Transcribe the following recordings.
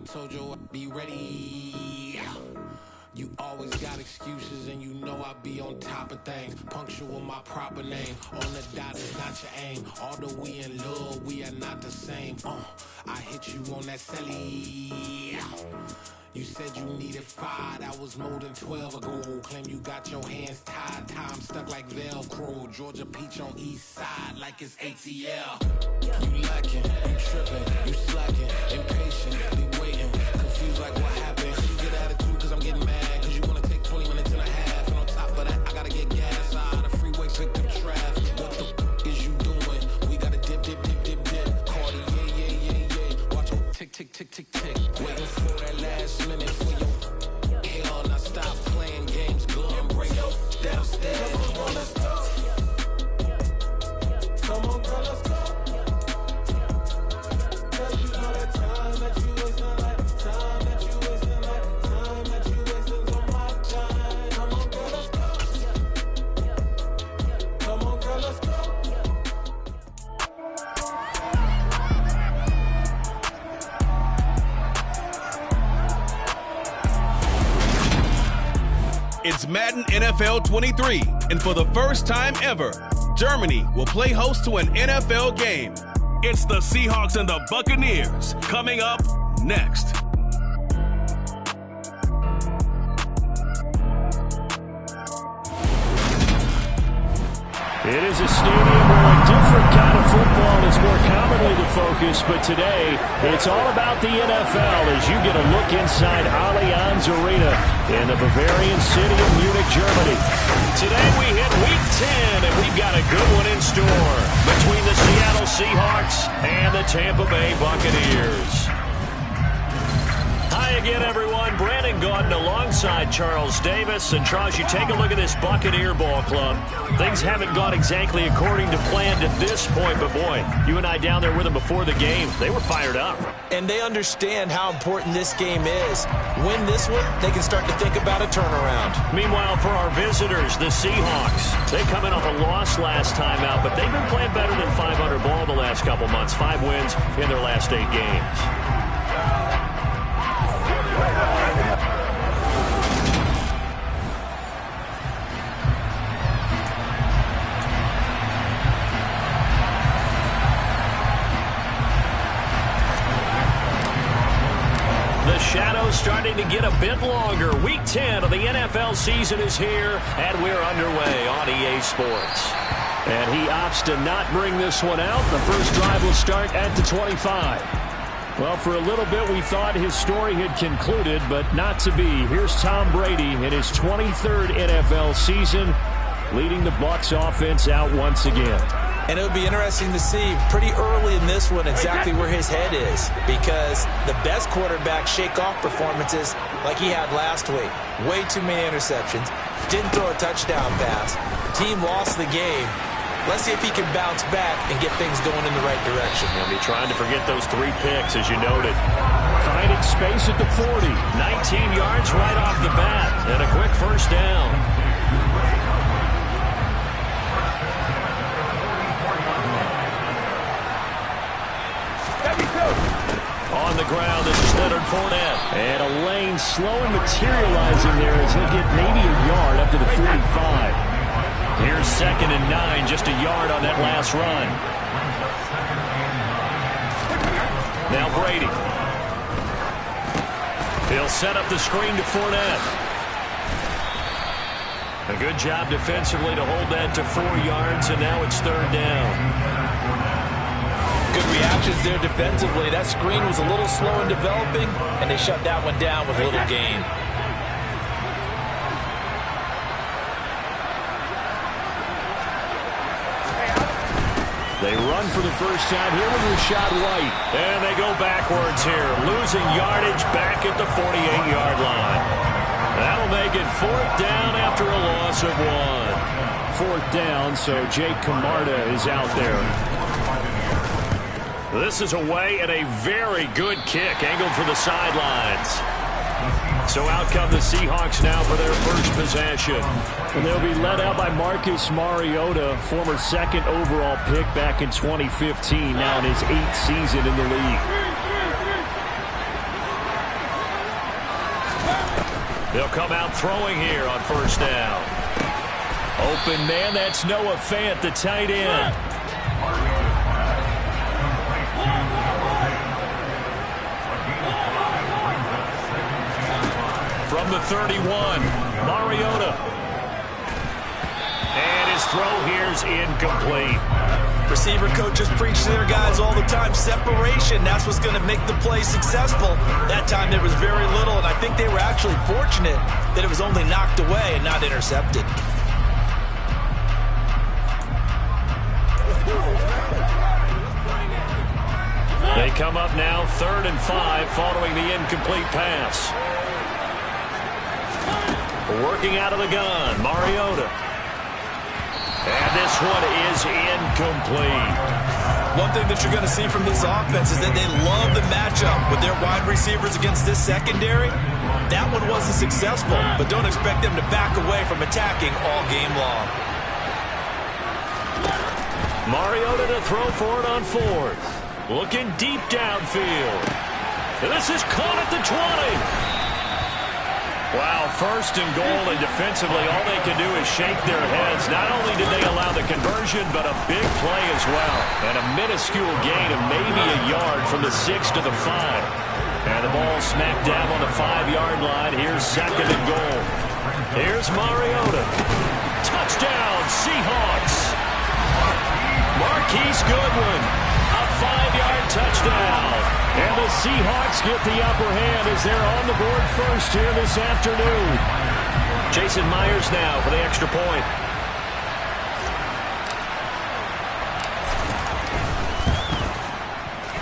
told you I'd be ready. You always got excuses and you know I be on top of things. Punctual my proper name. On the dot is not your aim. Although we in love, we are not the same. I hit you on that celly. You said you needed 5, that was more than 12 ago. Claim you got your hands tied, time stuck like Velcro. Georgia Peach on east side like it's ATL. You lacking, you tripping, you slacking, impatient, waiting, confused like what happened. You get attitude cause I'm getting mad, cause you wanna take 20 minutes and a half. And on top of that, I gotta get gas out of the freeway, pick up traffic. What the f is you doing? We gotta dip. Cardi, yeah. Watch your tick. Waiting for that last minute for your hell. Now stop playing games, go and bring your downstairs. Come on, let's go. Come on, girl, let's go. Cause you know that time that you wasting, like time that you wasting, like time that you wasting on my time. Come on, girl, let's go. Come on, girl, let's go. It's Madden NFL 23, and for the first time ever, Germany will play host to an NFL game. It's the Seahawks and the Buccaneers coming up next. It is a stadium where a different kind of football is more commonly the focus, but today it's all about the NFL as you get a look inside Allianz Arena in the Bavarian city of Munich, Germany. Today we hit Week 10, and we've got a good one in store between the Seattle Seahawks and the Tampa Bay Buccaneers. Hi again, everyone. Brandon Gaudin alongside Charles Davis. And Charles, you take a look at this Buccaneer ball club. Things haven't gone exactly according to plan to this point, but boy, you and I down there with them before the game, they were fired up. And they understand how important this game is. Win this one, they can start to think about a turnaround. Meanwhile, for our visitors, the Seahawks, they come in off a loss last time out, but they've been playing better than 500 ball the last couple months. 5 wins in their last 8 games. The shadow's starting to get a bit longer. Week 10 of the NFL season is here, and we're underway on EA Sports. And he opts to not bring this one out. The first drive will start at the 25. Well, for a little bit, we thought his story had concluded, but not to be. Here's Tom Brady in his 23rd NFL season, leading the Bucs offense out once again. And it'll be interesting to see pretty early in this one exactly where his head is, because the best quarterback shake-off performances like he had last week. Way too many interceptions. Didn't throw a touchdown pass. Team lost the game. Let's see if he can bounce back and get things going in the right direction. He'll be trying to forget those 3 picks, as you noted. Finding space at the 40. 19 yards right off the bat, and a quick first down. On the ground, this is Leonard Fournette. And a lane slow and materializing there as he'll get maybe a yard up to the 45. Here's 2nd and 9, just a yard on that last run. Now Brady. He'll set up the screen to Fournette. A good job defensively to hold that to 4 yards, and now it's 3rd down. Good reactions there defensively. That screen was a little slow in developing, and they shut that one down with a little gain. They run for the first time here with Rashad White. And they go backwards here, losing yardage back at the 48-yard line. That'll make it 4th down after a loss of 1. 4th down, so Jake Camarda is out there. This is away and a very good kick, angled for the sidelines. So out come the Seahawks now for their first possession. And they'll be led out by Marcus Mariota, former 2nd overall pick back in 2015, now in his 8th season in the league. They'll come out throwing here on first down. Open man, that's Noah Fant, the tight end. From the 31, Mariota. And his throw here's incomplete. Receiver coaches preach to their guys all the time. Separation, that's what's going to make the play successful. That time there was very little, and I think they were actually fortunate that it was only knocked away and not intercepted. They come up now 3rd and 5 following the incomplete pass. Working out of the gun, Mariota. And this one is incomplete. One thing that you're going to see from this offense is that they love the matchup with their wide receivers against this secondary. That one wasn't successful, but don't expect them to back away from attacking all game long. Mariota to throw for it on 4th. Looking deep downfield. And this is caught at the 20. Wow, 1st and goal, and defensively all they can do is shake their heads. Not only did they allow the conversion, but a big play as well. And a minuscule gain of maybe a yard from the 6 to the 5. And the ball smacked down on the 5-yard line. Here's 2nd and goal. Here's Mariota. Touchdown, Seahawks. Marquise Goodwin. A 5-yard touchdown. And the Seahawks get the upper hand as they're on the board first here this afternoon. Jason Myers now for the extra point.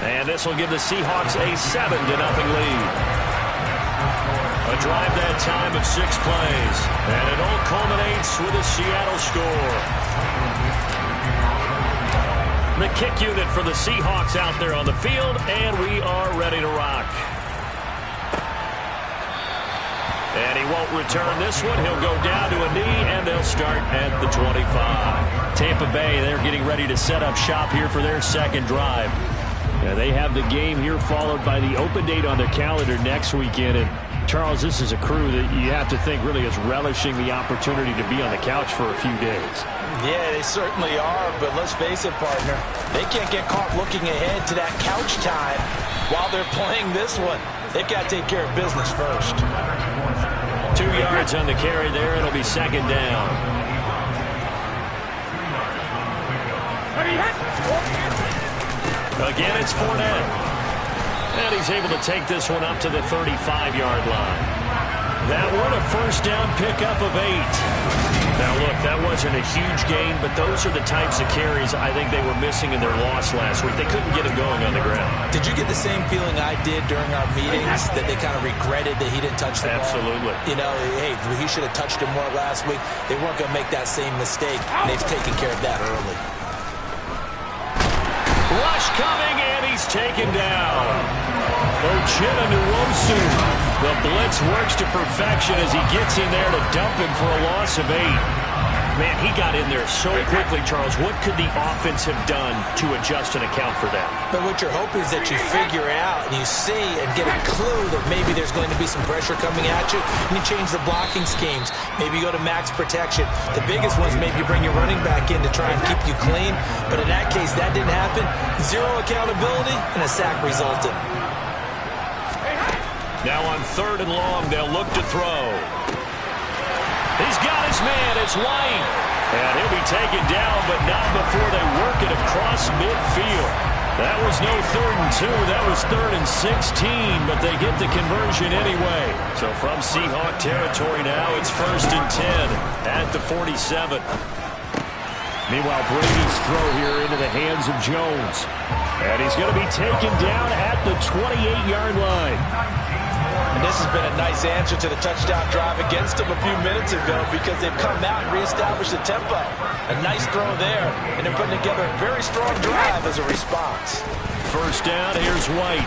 And this will give the Seahawks a 7-0 lead. A drive that time of 6 plays. And it all culminates with a Seattle score. The kick unit for the Seahawks out there on the field, and we are ready to rock. And he won't return this one. He'll go down to a knee, and they'll start at the 25. Tampa Bay, they're getting ready to set up shop here for their 2nd drive. Yeah, they have the game here followed by the open date on their calendar next weekend. And Charles, this is a crew that you have to think really is relishing the opportunity to be on the couch for a few days. Yeah, they certainly are, but let's face it, partner. They can't get caught looking ahead to that couch time while they're playing this one. They've got to take care of business first. 2 yards on the carry there. It'll be 2nd down. Again, it's Fournette. And he's able to take this one up to the 35-yard line. That one a 1st down pickup of 8. Now, look, that wasn't a huge gain, but those are the types of carries I think they were missing in their loss last week. They couldn't get him going on the ground. Did you get the same feeling I did during our meetings, that they kind of regretted that he didn't touch the ball? Absolutely. You know, hey, he should have touched him more last week. They weren't going to make that same mistake. They've taken care of that early. Rush coming, and he's taken down. Ochena Nwosu. The blitz works to perfection as he gets in there to dump him for a loss of 8. Man, he got in there so quickly, Charles. What could the offense have done to adjust and account for that? But what you're hoping is that you figure out and you see and get a clue that maybe there's going to be some pressure coming at you, and you change the blocking schemes. Maybe you go to max protection. The biggest ones, maybe you bring your running back in to try and keep you clean. But in that case, that didn't happen. 0 accountability, and a sack resulted. Now on 3rd and long, they'll look to throw. He's got his man. It's White. And he'll be taken down, but not before they work it across midfield. That was no 3rd and 2. That was 3rd and 16, but they get the conversion anyway. So from Seahawk territory now, it's 1st and 10 at the 47. Meanwhile, Brady's throw here into the hands of Jones. And he's going to be taken down at the 28-yard line. And this has been a nice answer to the touchdown drive against them a few minutes ago, because they've come out and reestablished the tempo. A nice throw there, and they're putting together a very strong drive as a response. 1st down, here's White.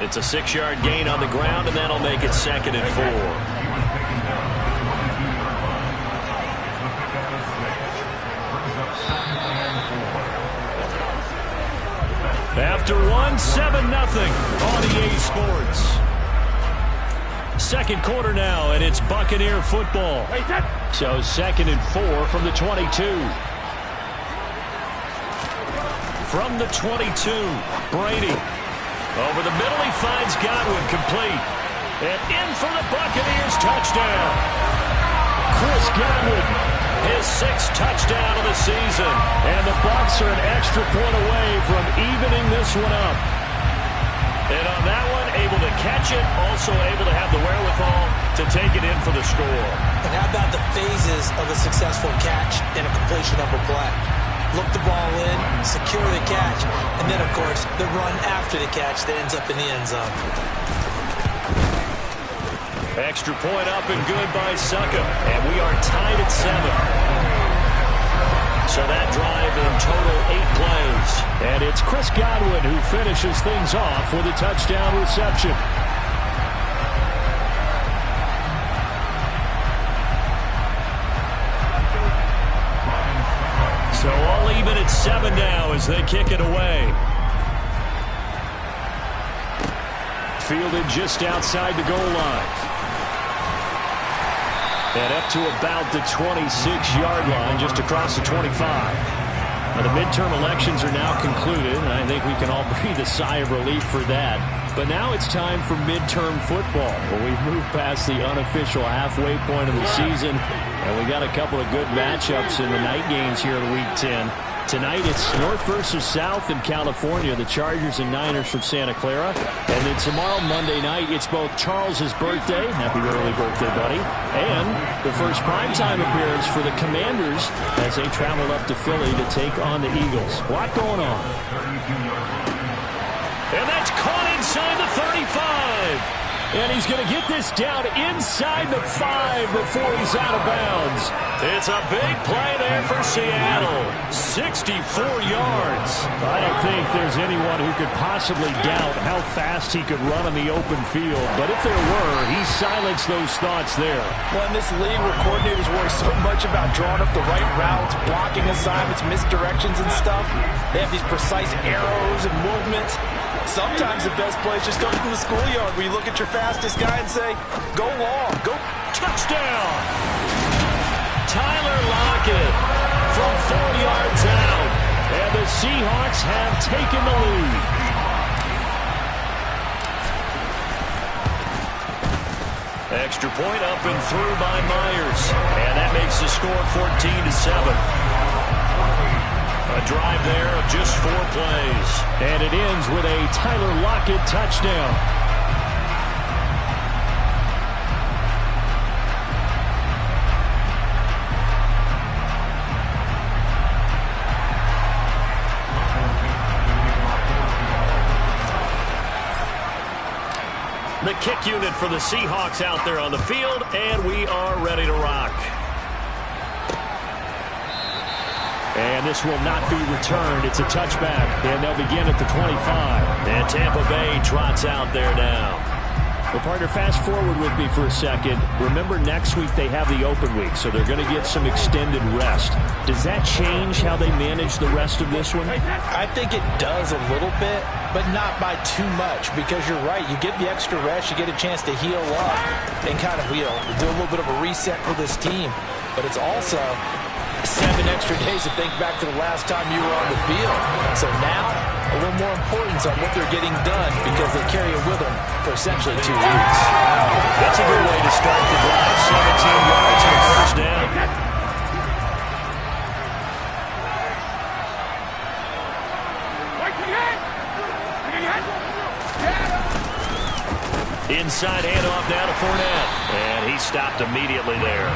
It's a 6-yard gain on the ground, and that'll make it 2nd and 4. After one, 7-0 on EA Sports. Second quarter now, and it's Buccaneer football. So 2nd and 4 from the 22. From the 22, Brady. Over the middle, he finds Godwin, complete. And in for the Buccaneers, touchdown. Chris Godwin, his 6th touchdown of the season. And the Bucs are an extra point away from evening this one up. And on that one, able to catch it, also able to have the wherewithal to take it in for the score. And how about the phases of a successful catch and a completion of a play? Look the ball in, secure the catch, and then, of course, the run after the catch that ends up in the end zone. Extra point up and good by Succa. And we are tied at 7. So that drive in total 8 plays. And it's Chris Godwin who finishes things off with a touchdown reception. So all even at 7 now as they kick it away. Fielded just outside the goal line. And up to about the 26-yard line, just across the 25. Now, the midterm elections are now concluded, and I think we can all breathe a sigh of relief for that. But now it's time for midterm football, where we've moved past the unofficial halfway point of the season, and we got a couple of good matchups in the night games here in Week 10. Tonight it's North versus South in California, the Chargers and Niners from Santa Clara. And then tomorrow, Monday night, it's both Charles's birthday, happy early birthday, buddy, and the first primetime appearance for the Commanders as they travel up to Philly to take on the Eagles. A lot going on. And that's caught inside the 35. And he's going to get this down inside the 5 before he's out of bounds. It's a big play there for Seattle. 64 yards. I don't think there's anyone who could possibly doubt how fast he could run on the open field. But if there were, he silenced those thoughts there. Well, in this league where coordinators worry so much about drawing up the right routes, blocking assignments, misdirections and stuff, they have these precise arrows and movements. Sometimes the best plays just come from the schoolyard where you look at your fastest guy and say, go long, go touchdown. Tyler Lockett from 4 yards out. And the Seahawks have taken the lead. Extra point up and through by Myers. And that makes the score 14-7. A drive there of just 4 plays. And it ends with a Tyler Lockett touchdown. The kick unit for the Seahawks out there on the field, and we are ready to rock. And this will not be returned. It's a touchback, and they'll begin at the 25. And Tampa Bay trots out there now. Well, partner, fast forward with me for a second. Remember, next week they have the open week, so they're going to get some extended rest. Does that change how they manage the rest of this one? I think it does a little bit, but not by too much, because you're right. You get the extra rest, you get a chance to heal up and kind of, do a little bit of a reset for this team. But it's also 7 extra days to think back to the last time you were on the field. So now, a little more importance on what they're getting done because they carry it with them for essentially 2 weeks. That's a good way to start the drive. 17 yards and a first down. Inside handoff now to Fournette. And he stopped immediately there.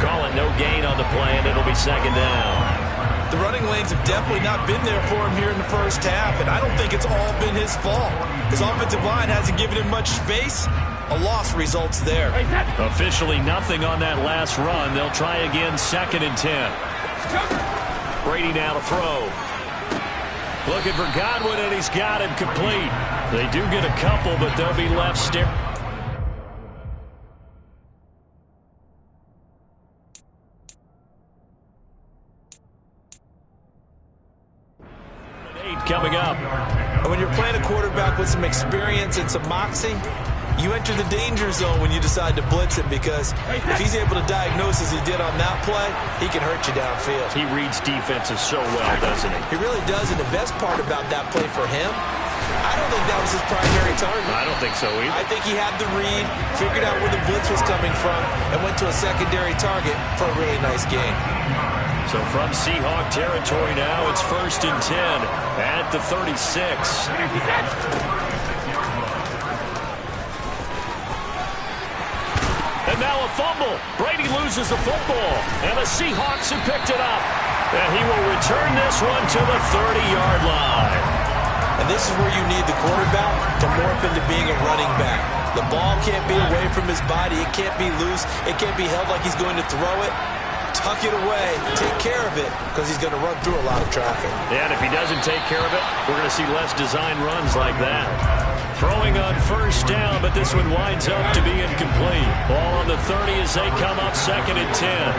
Calling no gain on the play, and it'll be second down. The running lanes have definitely not been there for him here in the first half, and I don't think it's all been his fault. His offensive line hasn't given him much space. A loss results there. Officially nothing on that last run. They'll try again, 2nd and 10. Brady now to throw. Looking for Godwin, and he's got it complete. They do get a couple, but they'll be left staring. Coming up. When you're playing a quarterback with some experience and some moxie, you enter the danger zone when you decide to blitz him, because if he's able to diagnose as he did on that play, he can hurt you downfield. He reads defenses so well, doesn't he? He really does, and the best part about that play for him, I don't think that was his primary target. I don't think so either. I think he had the read, figured out where the blitz was coming from, and went to a secondary target for a really nice gain. So from Seahawk territory now, it's 1st and 10 at the 36. And now a fumble. Brady loses the football, and the Seahawks have picked it up. And he will return this one to the 30-yard line. And this is where you need the quarterback to morph into being a running back. The ball can't be away from his body. It can't be loose. It can't be held like he's going to throw it. Tuck it away. Take care of it, because he's going to run through a lot of traffic. Yeah, and if he doesn't take care of it, we're going to see less design runs like that. Throwing on 1st down, but this one winds up to be incomplete. Ball on the 30 as they come up 2nd and 10.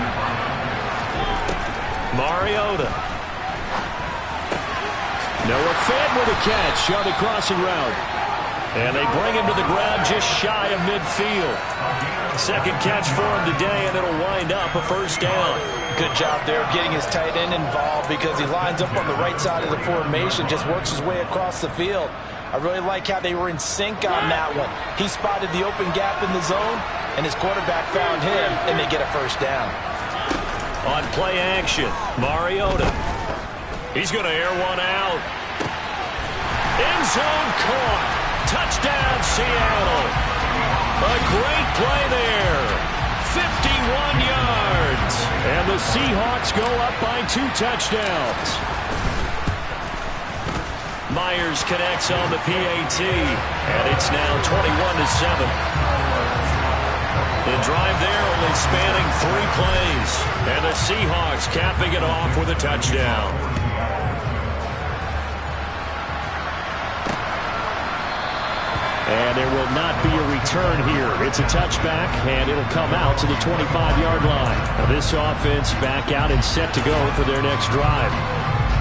Mariota. Noah Fant with a catch on the crossing route. And they bring him to the ground just shy of midfield. Second catch for him today, and it'll wind up a 1st down. Good job there of getting his tight end involved, because he lines up on the right side of the formation, just works his way across the field. I really like how they were in sync on that one. He spotted the open gap in the zone, and his quarterback found him, and they get a 1st down. On play action, Mariota. He's going to air one out. End zone caught. Touchdown, Seattle. A great play there. 51 yards. And the Seahawks go up by 2 touchdowns. Myers connects on the PAT. And it's now 21-7. The drive there only spanning 3 plays. And the Seahawks capping it off with a touchdown. And there will not be a return here. It's a touchback, and it'll come out to the 25-yard line. Now this offense back out and set to go for their next drive.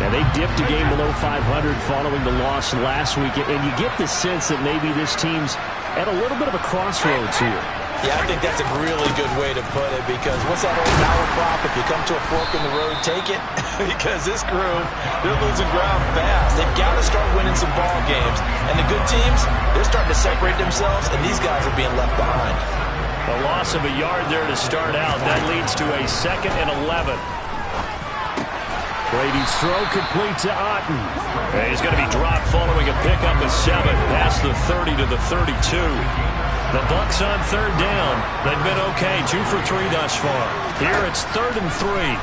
Now they dipped a game below 500 following the loss last week, and you get the sense that maybe this team's at a little bit of a crossroads here. Yeah, I think that's a really good way to put it, because what's that old power prop? If you come to a fork in the road, take it. Because this group, they're losing ground fast. They've got to start winning some ball games. And the good teams, they're starting to separate themselves, and these guys are being left behind. A loss of a yard there to start out. That leads to a 2nd and 11. Brady's throw complete to Otten. And he's going to be dropped following a pickup of 7 past the 30 to the 32. The Bucs on 3rd down. They've been okay, 2 for 3 thus far. Here it's 3rd and 3.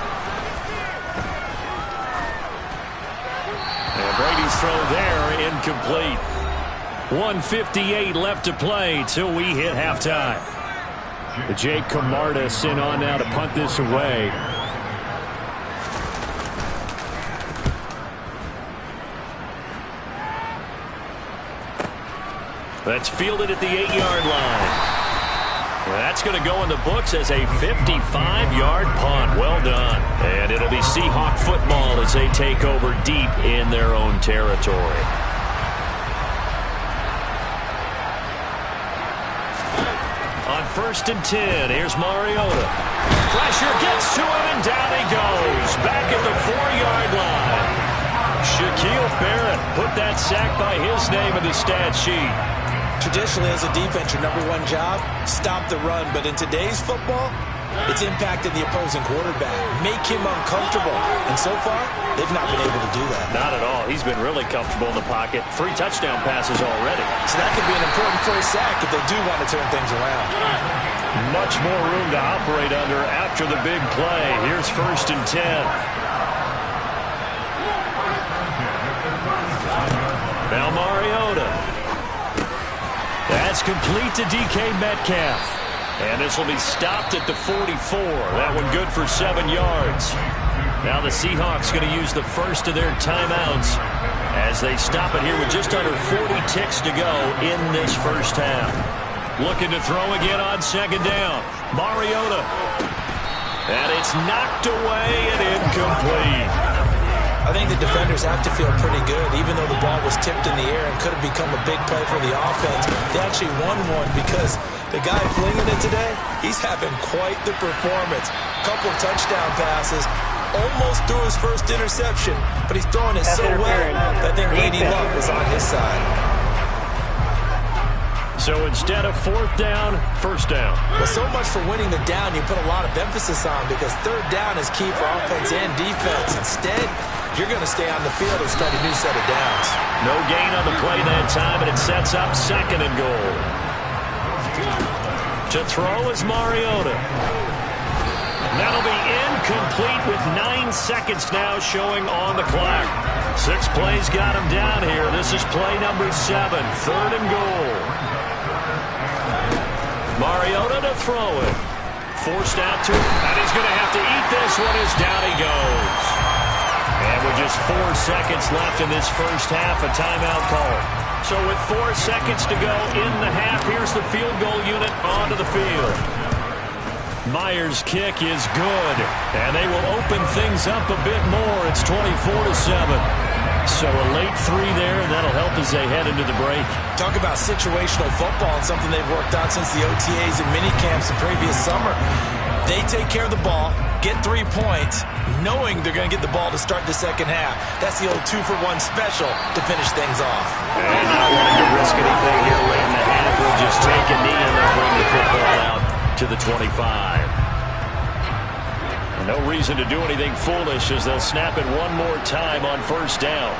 And Brady's throw there, incomplete. 1:58 left to play till we hit halftime. Jake Camarda sent on now to punt this away. That's fielded at the 8-yard line. That's going to go in the books as a 55-yard punt. Well done. And it'll be Seahawk football as they take over deep in their own territory. On 1st and 10, here's Mariota. Pressure gets to him, and down he goes. Back at the 4-yard line. Shaquille Barrett put that sack by his name in the stat sheet. Traditionally, as a defense, your #1 job, stop the run. But in today's football, it's impacted the opposing quarterback. Make him uncomfortable. And so far, they've not been able to do that. Not at all. He's been really comfortable in the pocket. 3 touchdown passes already. So that could be an important first sack if they do want to turn things around. Much more room to operate under after the big play. Here's 1st and 10. Now Mariota. That's complete to DK Metcalf. And this will be stopped at the 44. That one good for 7 yards. Now the Seahawks going to use the first of their timeouts as they stop it here with just under 40 ticks to go in this first half. Looking to throw again on 2nd down. Mariota. And it's knocked away and incomplete. I think the defenders have to feel pretty good. Even though the ball was tipped in the air and could have become a big play for the offense, they actually won one because the guy flinging it today, he's having quite the performance. Couple of touchdown passes, almost threw his first interception, but he's throwing it so well that I think Lady Luck is on his side. So instead of fourth down, first down. Well, so much for winning the down you put a lot of emphasis on because third down is key for offense and defense. Instead, you're going to stay on the field and start a new set of downs. No gain on the play that time, and it sets up second and goal. To throw is Mariota. That'll be incomplete with 9 seconds now showing on the clock. 6 plays got him down here. This is play number 7, third and goal. Mariota to throw it. Forced out to him, and he's going to have to eat this one as down he goes. And with just 4 seconds left in this first half, a timeout call. So with 4 seconds to go in the half, here's the field goal unit onto the field. Myers' kick is good, and they will open things up a bit more. It's 24-7. So a late 3 there, and that'll help as they head into the break. Talk about situational football and something they've worked on since the OTAs and mini camps the previous summer. They take care of the ball, get 3 points, knowing they're going to get the ball to start the second half. That's the old 2-for-1 special to finish things off. And not wanting to risk anything here late in the half, we'll just take a knee and they'll bring the football out to the 25. No reason to do anything foolish as they'll snap it one more time on first down.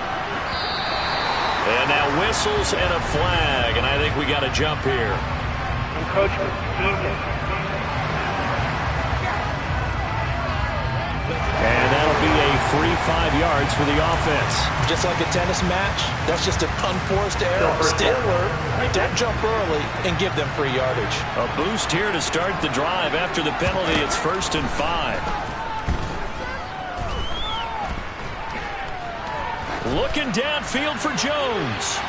And now whistles and a flag, and I think we got a jump here. Encroachment, and that'll be a free 5 yards for the offense. Just like a tennis match, that's just an unforced error. Stay alert, don't jump early, and give them free yardage. A boost here to start the drive after the penalty. It's 1st and 5. Looking downfield for Jones.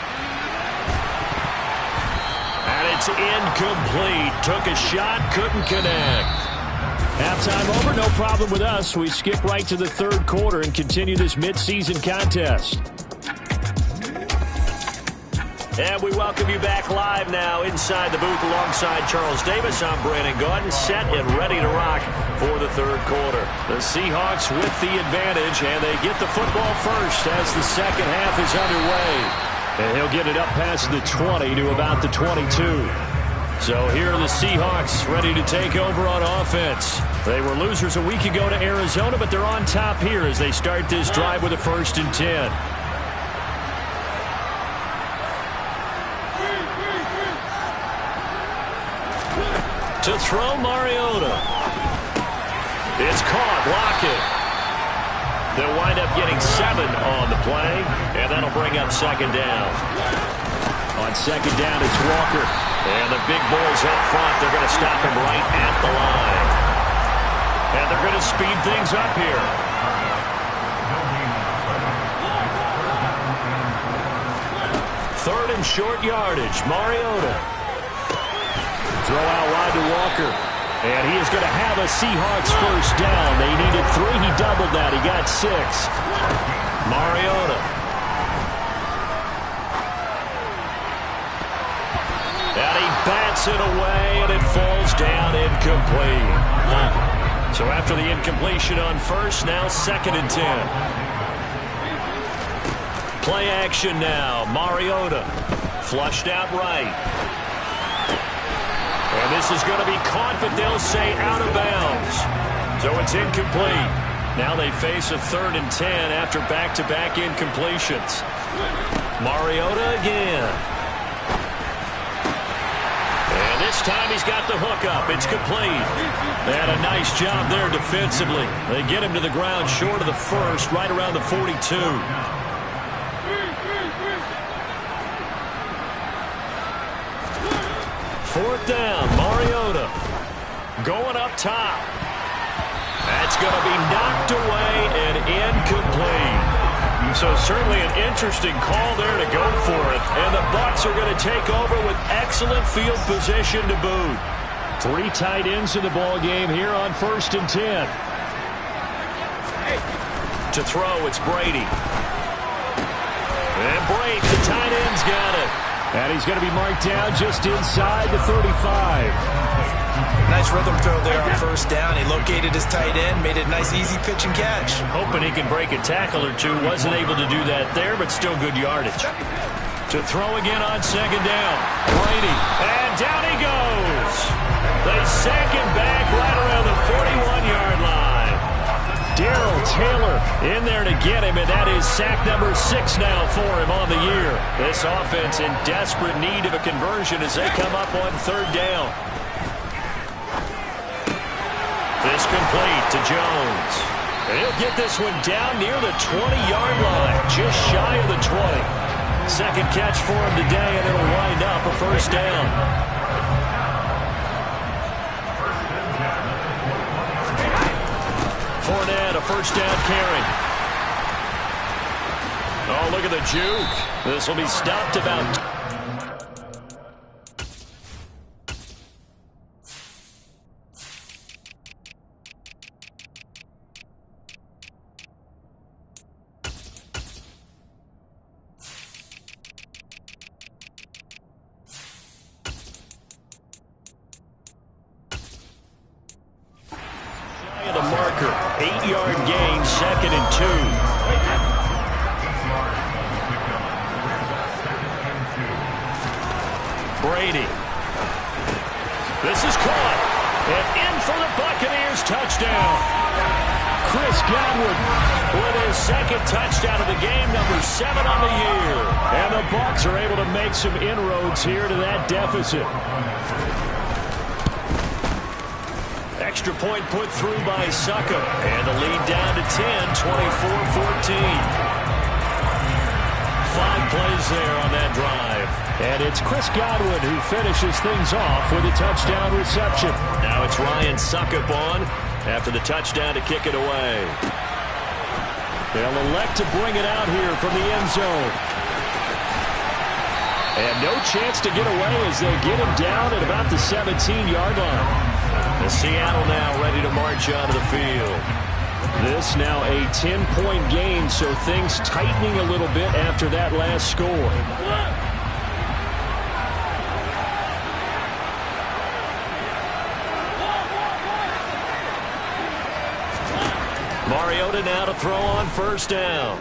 And it's incomplete. Took a shot, couldn't connect. Halftime over, no problem with us. We skip right to the third quarter and continue this midseason contest. And we welcome you back live now inside the booth alongside Charles Davis. I'm Brandon Gaudin, set and ready to rock for the third quarter. The Seahawks with the advantage, and they get the football first as the second half is underway. And he'll get it up past the 20 to about the 22. So here are the Seahawks ready to take over on offense. They were losers a week ago to Arizona, but they're on top here as they start this drive with a 1st and 10. To throw Mariota. It's caught, Lockett. They'll wind up getting 7 on the play, and that'll bring up second down. On second down, it's Walker. And the big boys up front, they're going to stop him right at the line. And they're going to speed things up here. Third and short yardage, Mariota. Throw out wide to Walker. And he is going to have a Seahawks first down. They needed 3. He doubled that. He got 6. Mariota. And he bats it away, and it falls down incomplete. So after the incompletion on first, now 2nd and 10. Play action now. Mariota. Flushed out right. And this is going to be caught, but they'll say out of bounds. So it's incomplete. Now they face a 3rd and 10 after back-to-back incompletions. Mariota again. And this time he's got the hook up. It's complete. They had a nice job there defensively. They get him to the ground short of the first, right around the 42. Fourth down, Mariota going up top. That's going to be knocked away and incomplete. So certainly an interesting call there to go for it. And the Bucs are going to take over with excellent field position to boot. 3 tight ends in the ball game here on 1st and 10. To throw, it's Brady. And Brady, the tight end's got it. And he's going to be marked down just inside the 35. Nice rhythm throw there on first down. He located his tight end, made it a nice easy pitch and catch. Hoping he can break a tackle or two. Wasn't able to do that there, but still good yardage. To throw again on second down. Brady. And down he goes. They sack him back right around the 41-yard line. Darrell Taylor in there to get him, and that is sack number 6 now for him on the year. This offense in desperate need of a conversion as they come up on third down. This complete to Jones. And he'll get this one down near the 20-yard line, just shy of the 20. Second catch for him today, and it'll wind up a first down. Fournette, a first down carry. Oh, look at the juke. This will be stopped about... The marker, 8-yard gain, 2nd and 2. Brady. This is caught. And in for the Buccaneers, touchdown. Chris Godwin with his second touchdown of the game, number 7 on the year. And the Bucs are able to make some inroads here to that deficit. Extra point put through by Succop. And the lead down to 10, 24-14. 5 plays there on that drive. And it's Chris Godwin who finishes things off with a touchdown reception. Now it's Ryan Succop on after the touchdown to kick it away. They'll elect to bring it out here from the end zone. And no chance to get away as they get him down at about the 17-yard line. And Seattle now ready to march onto the field. This now a 10-point game, so things tightening a little bit after that last score. Mariota now to throw on first down.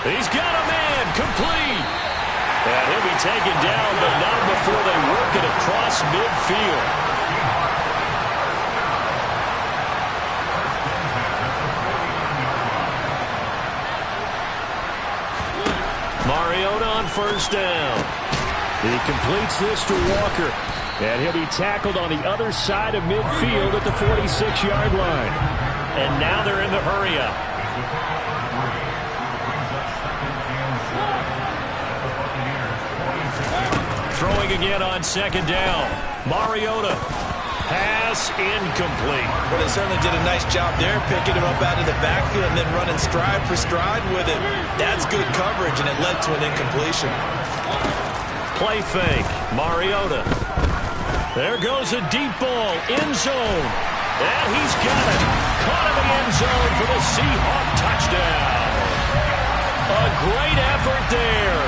He's got a man, complete. And he'll be taken down, but not before they work it across midfield. Mariota on first down. He completes this to Walker. And he'll be tackled on the other side of midfield at the 46-yard line. And now they're in the hurry-up. Throwing again on second down. Mariota. Pass incomplete. Well, they certainly did a nice job there, picking him up out of the backfield and then running stride for stride with it. That's good coverage, and it led to an incompletion. Play fake. Mariota. There goes a deep ball. End zone. And he's got it. Caught him in the end zone for the Seahawk touchdown. A great effort there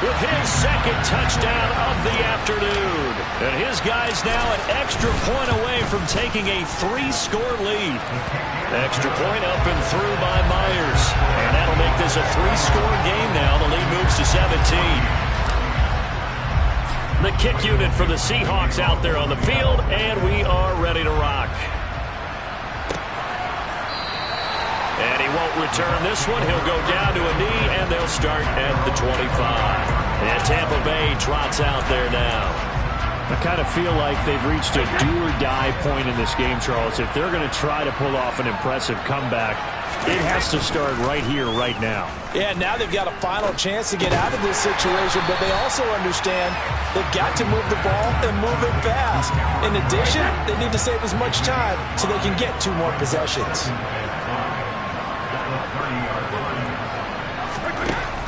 with his second touchdown of the afternoon. And his guys now an extra point away from taking a 3-score lead. Extra point up and through by Myers. And that'll make this a 3-score game now. The lead moves to 17. The kick unit for the Seahawks out there on the field, and we are ready to rock. And he won't return this one. He'll go down to a knee, and they'll start at the 25. And Tampa Bay trots out there now. I kind of feel like they've reached a do-or-die point in this game, Charles. If they're going to try to pull off an impressive comeback, it has to start right here, right now. Yeah, now they've got a final chance to get out of this situation, but they also understand they've got to move the ball and move it fast. In addition, they need to save as much time so they can get 2 more possessions.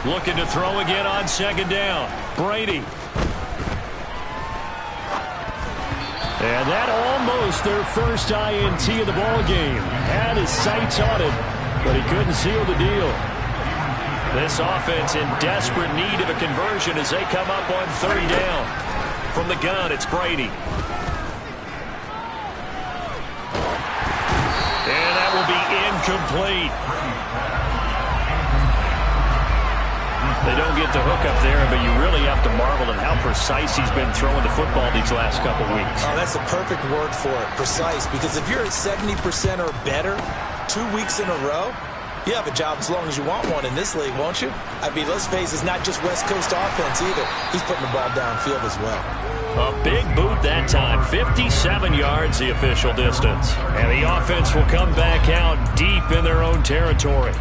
Looking to throw again on second down. Brady. And that almost their first INT of the ball game. Had his sights on it, but he couldn't seal the deal. This offense in desperate need of a conversion as they come up on third down. From the gun, it's Brady. And that will be incomplete. They don't get the hook up there, but you really have to marvel at how precise he's been throwing the football these last couple weeks. Oh, that's a perfect word for it, precise, because if you're at 70% or better 2 weeks in a row, you have a job as long as you want one in this league, won't you? I mean, let's face it, it's not just West Coast offense either. He's putting the ball downfield as well. A big boot that time, 57 yards the official distance. And the offense will come back out deep in their own territory.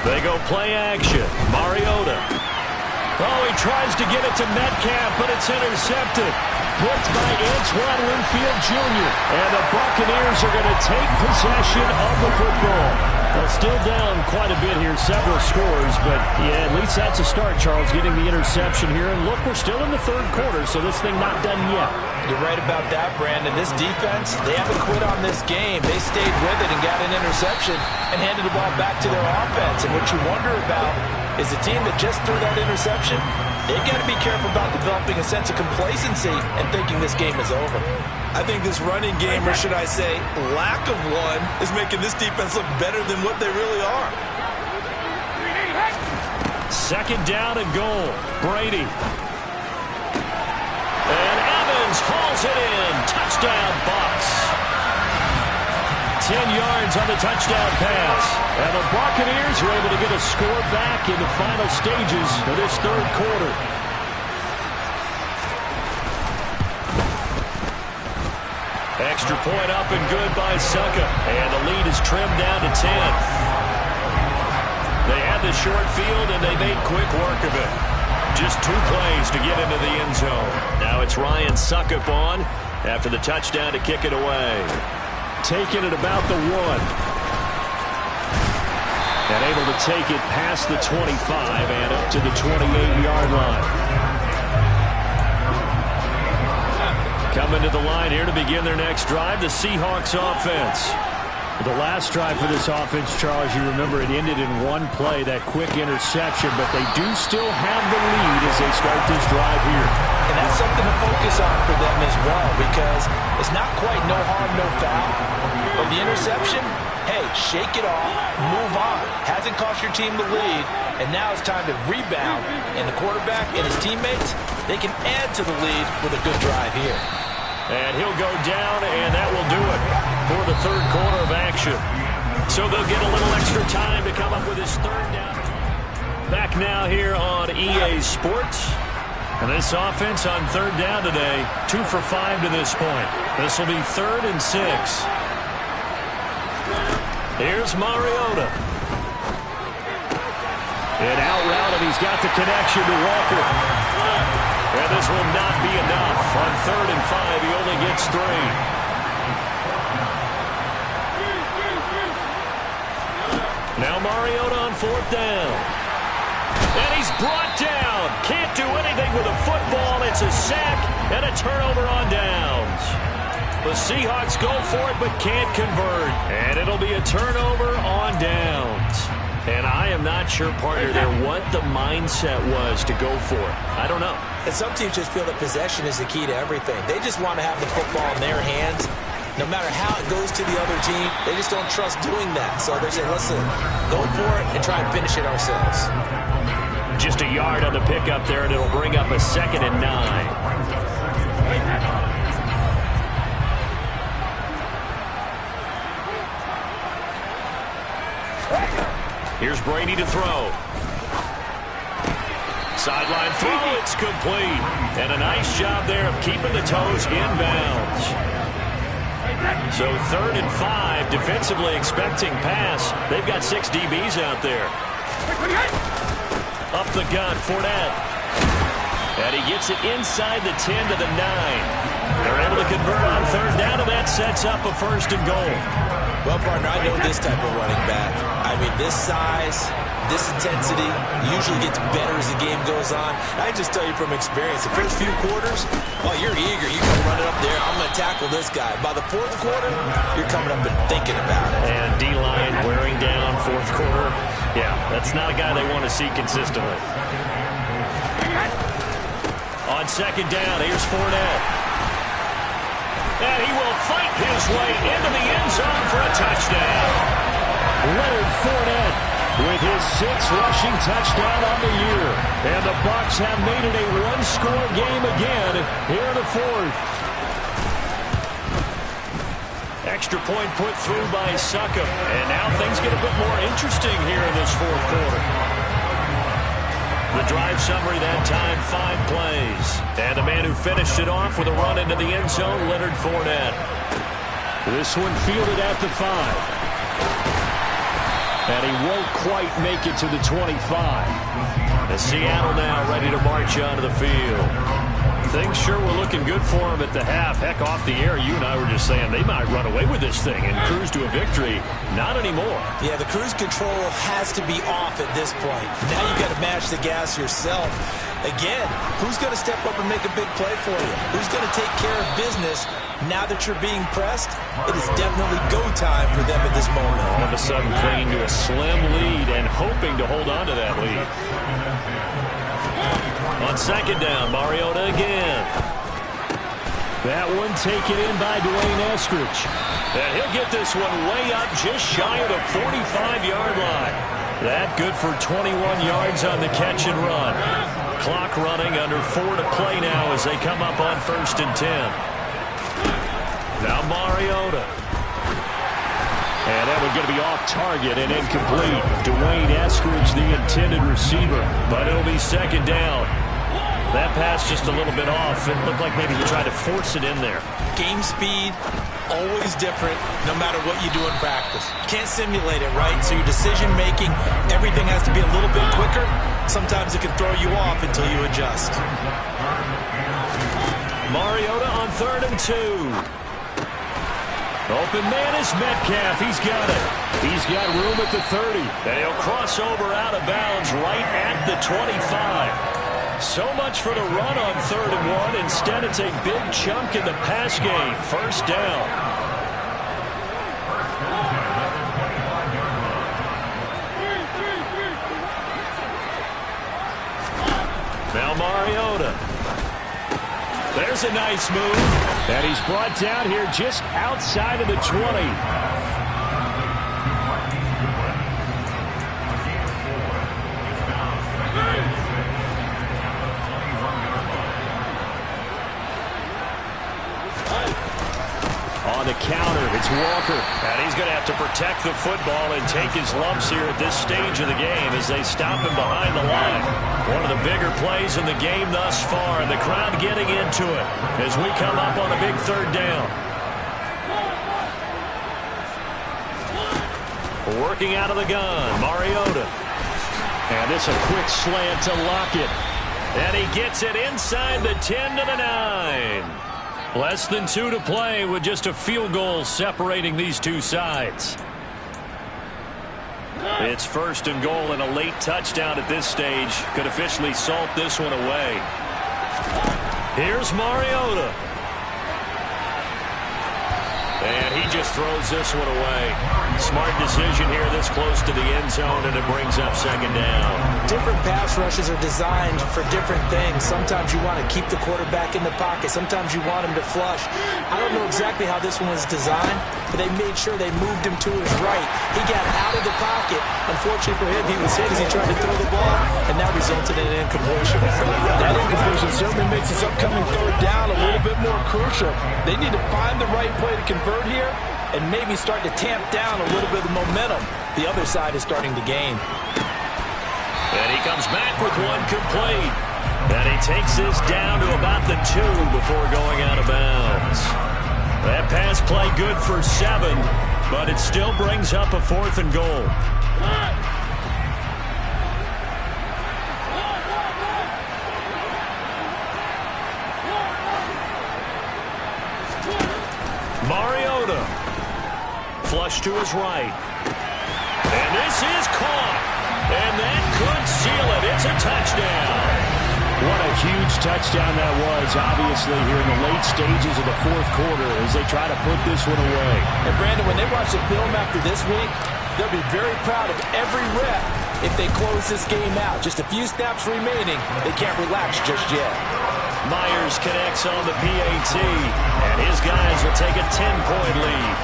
They go play action. Mariota. Oh, he tries to get it to Metcalf, but it's intercepted. Blitzed by Antoine Winfield Jr. And the Buccaneers are going to take possession of the football. Well, still down quite a bit here, several scores, but yeah, at least that's a start, Charles, getting the interception here. And look, we're still in the third quarter, so this thing not done yet. You're right about that, Brandon. This defense, they haven't quit on this game. They stayed with it and got an interception and handed the ball back to their offense. And what you wonder about is the team that just threw that interception, they've got to be careful about developing a sense of complacency and thinking this game is over. I think this running game, or should I say lack of one, is making this defense look better than what they really are. Second down and goal. Brady. And Evans hauls it in. Touchdown, Bucs. 10 yards on the touchdown pass. And the Buccaneers are able to get a score back in the final stages of this third quarter. Extra point up and good by Succa. And the lead is trimmed down to 10. They had the short field, and they made quick work of it. Just 2 plays to get into the end zone. Now it's Ryan Suckup on after the touchdown to kick it away. Taking it about the 1. And able to take it past the 25 and up to the 28-yard line. Coming to the line here to begin their next drive, the Seahawks offense. The last drive for this offense, Charles, you remember it ended in 1 play, that quick interception, but they do still have the lead as they start this drive here. And that's something to focus on for them as well, because it's not quite no harm, no foul. But the interception, hey, shake it off, move on. Hasn't cost your team the lead, and now it's time to rebound. And the quarterback and his teammates, they can add to the lead with a good drive here. And he'll go down, and that will do it for the third quarter of action. So they'll get a little extra time to come up with his third down. Back now here on EA Sports. And this offense on third down today, 2 for 5 to this point. This will be 3rd and 6. Here's Mariota. And out route, and he's got the connection to Walker. And this will not be enough. On 3rd and 5, he only gets 3. Now Mariota on 4th down. And he's brought down. Can't do anything with a football. It's a sack and a turnover on downs. The Seahawks go for it but can't convert. And it'll be a turnover on downs. And I am not sure, partner, there what the mindset was to go for it. I don't know. And some teams just feel that possession is the key to everything. They just want to have the football in their hands. No matter how it goes to the other team, they just don't trust doing that. So they say, listen, go for it and try and finish it ourselves. Just a yard on the pickup there, and it'll bring up a 2nd and 9. Here's Brady to throw. Sideline throw, it's complete. And a nice job there of keeping the toes inbounds. So 3rd and 5, defensively expecting pass. They've got 6 DBs out there. Up the gun, Fournette. And he gets it inside the 10 to the 9. They're able to convert on 3rd down, and that sets up a 1st and goal. Well, partner, I know this type of running back. I mean, this size, this intensity usually gets better as the game goes on. I can just tell you from experience, the first few quarters, oh, you're eager. You come running up there. I'm going to tackle this guy. By the fourth quarter, you're coming up and thinking about it. And D-line wearing down fourth quarter. Yeah, that's not a guy they want to see consistently. On second down, here's Fournette. And he will fight his way into the end zone for a touchdown. Leonard Fournette with his 6th rushing touchdown on the year. And the Bucs have made it a one-score game again here in the fourth. Extra point put through by Succop. And now things get a bit more interesting here in this fourth quarter. The drive summary that time, 5 plays. And the man who finished it off with a run into the end zone, Leonard Fournette. This one fielded at the 5. And he won't quite make it to the 25. As Seattle now ready to march onto the field. Things sure were looking good for him at the half. Heck, off the air, you and I were just saying they might run away with this thing and cruise to a victory. Not anymore. Yeah, the cruise control has to be off at this point. Now you've got to match the gas yourself. Again, who's going to step up and make a big play for you? Who's going to take care of business now that you're being pressed? It is definitely go time for them at this moment. All of a sudden clinging to a slim lead and hoping to hold on to that lead. On second down, Mariota again. That one taken in by Dwayne Eskridge. And he'll get this one way up just shy of the 45-yard line. That good for 21 yards on the catch and run. Clock running under 4 to play now as they come up on 1st and 10. Now Mariota. And that one going to be off target and incomplete. Dwayne Eskridge, the intended receiver, but it'll be second down. That pass just a little bit off. It looked like maybe he tried to force it in there. Game speed, always different, no matter what you do in practice. You can't simulate it, right? So your decision-making, everything has to be a little bit quicker. Sometimes it can throw you off until you adjust. Mariota on 3rd and 2. Open man is Metcalf. He's got it. He's got room at the 30. And he'll cross over out of bounds right at the 25. So much for the run on 3rd and 1. Instead, it's a big chunk in the pass game. First down. Now Mariota. There's a nice move. And he's brought down here just outside of the 20. On the counter, it's Walker. And he's going to have to protect the football and take his lumps here at this stage of the game as they stop him behind the line. One of the bigger plays in the game thus far, and the crowd getting into it as we come up on a big 3rd down. Working out of the gun, Mariota. And this a quick slant to Lockett. And he gets it inside the 10 to the 9. Less than 2 to play with just a field goal separating these two sides. It's 1st and goal, and a late touchdown at this stage could officially salt this one away. Here's Mariota. And he just throws this one away. Smart decision here this close to the end zone, and it brings up second down. Different pass rushes are designed for different things. Sometimes you want to keep the quarterback in the pocket. Sometimes you want him to flush. I don't know exactly how this one was designed, but they made sure they moved him to his right. He got out of the pocket. Unfortunately for him, he was hit as he tried to throw the ball, and that resulted in an incompletion. That incompletion certainly makes this upcoming 3rd down a little bit more crucial. They need to find the right play to convert here and maybe start to tamp down a little bit of momentum the other side is starting to gain. And he comes back with one complete. And he takes this down to about the 2 before going out of bounds. That pass play good for 7, but it still brings up a 4th and goal. Mariota. Flush to his right. And this is caught. And that could seal it. It's a touchdown. What a huge touchdown that was, obviously, here in the late stages of the fourth quarter as they try to put this one away. And, Brandon, when they watch the film after this week, they'll be very proud of every rep if they close this game out. Just a few snaps remaining. They can't relax just yet. Myers connects on the PAT, and his guys will take a 10-point lead.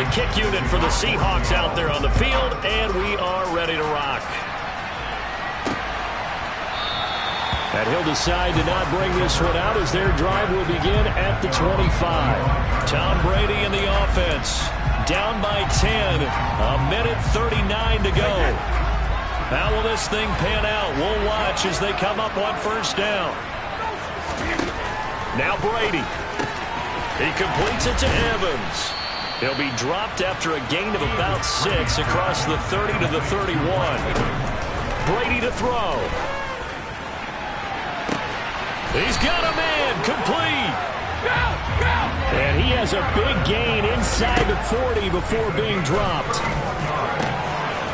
The kick unit for the Seahawks out there on the field, and we are ready to rock. And he'll decide to not bring this one out as their drive will begin at the 25. Tom Brady in the offense. Down by 10. A minute 39 to go. How will this thing pan out? We'll watch as they come up on first down. Now Brady. He completes it to Evans. He'll be dropped after a gain of about 6 across the 30 to the 31. Brady to throw. He's got a man, complete. And he has a big gain inside the 40 before being dropped.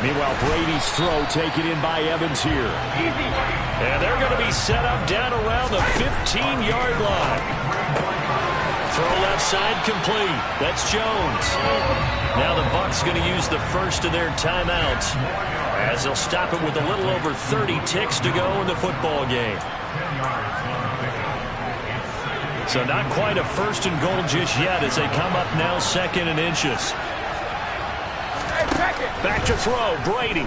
Meanwhile, Brady's throw taken in by Evans here. And they're going to be set up down around the 15-yard line. Throw left side complete. That's Jones. Now the Bucs going to use the first of their timeouts as they'll stop it with a little over 30 ticks to go in the football game. So not quite a first and goal just yet as they come up now 2nd and inches. Back to throw, Brady.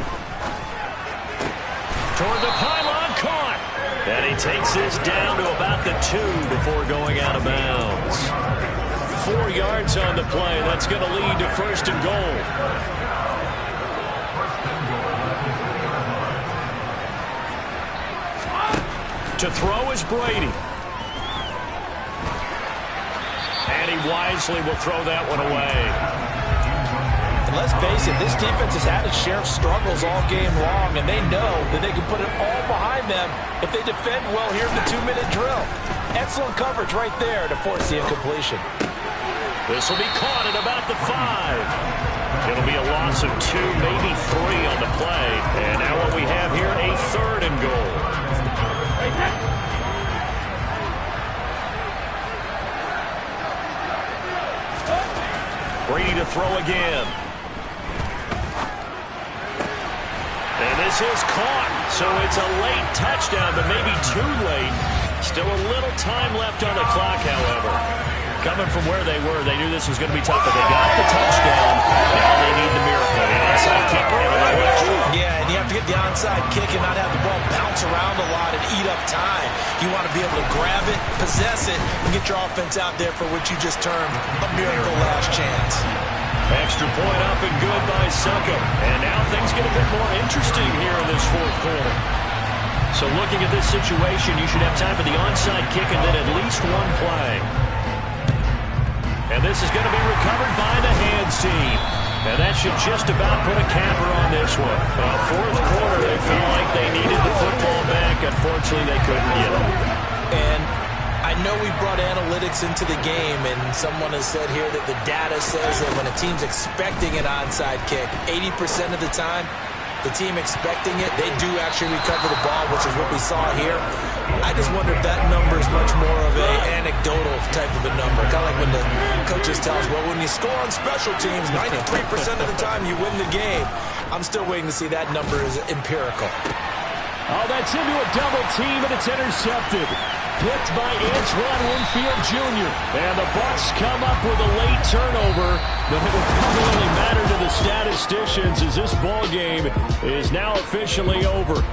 Toward the pylon, caught. And he takes this down to about the 2 before going out of bounds. 4 yards on the play. That's going to lead to first and goal. To throw is Brady. And he wisely will throw that one away. And let's face it, this defense has had its share of struggles all game long, and they know that they can put it all behind them if they defend well here in the 2-minute drill. Excellent coverage right there to force the incompletion. This will be caught at about the 5. It'll be a loss of 2, maybe 3 on the play. And now what we have here, a 3rd and goal. Brady to throw again. And this is caught. So it's a late touchdown, but maybe too late. Still a little time left on the clock, however. Coming from where they were, they knew this was going to be tough, but they got the touchdown. Now they need the miracle. The onside kick. Yeah, and you have to get the onside kick and not have the ball bounce around a lot and eat up time. You want to be able to grab it, possess it, and get your offense out there for what you just termed a miracle last chance. Extra point up and good by Suckup. And now things get a bit more interesting here in this fourth quarter. So looking at this situation, you should have time for the onside kick and then at least one play. And this is going to be recovered by the hands team. And that should just about put a capper on this one. Fourth quarter, they feel like they needed the football back. Unfortunately, they couldn't get it. And I know we brought analytics into the game, and someone has said here that the data says that when a team's expecting an onside kick, 80% of the time, the team expecting it, they do actually recover the ball, which is what we saw here. I just wonder if that number is much more of an anecdotal type of a number. Kind of like when the coaches tell us, well, when you score on special teams, 93% of the time you win the game. I'm still waiting to see that number is empirical. Oh, that's into a double team, and it's intercepted. Picked by Antoine Winfield Jr. And the Bucs come up with a late turnover, but it will probably only matter to the statisticians as this ball game is now officially over.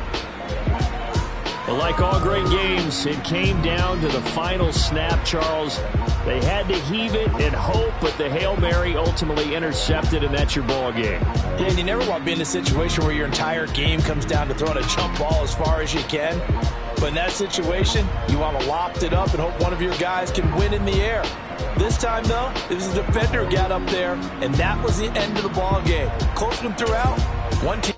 But like all great games, it came down to the final snap, Charles. They had to heave it and hope, but the Hail Mary ultimately intercepted, and that's your ball game. Yeah, and you never want to be in a situation where your entire game comes down to throwing a jump ball as far as you can. But in that situation, you want to loft it up and hope one of your guys can win in the air. This time, though, it was the defender who got up there, and that was the end of the ball game. Close one throughout. One team.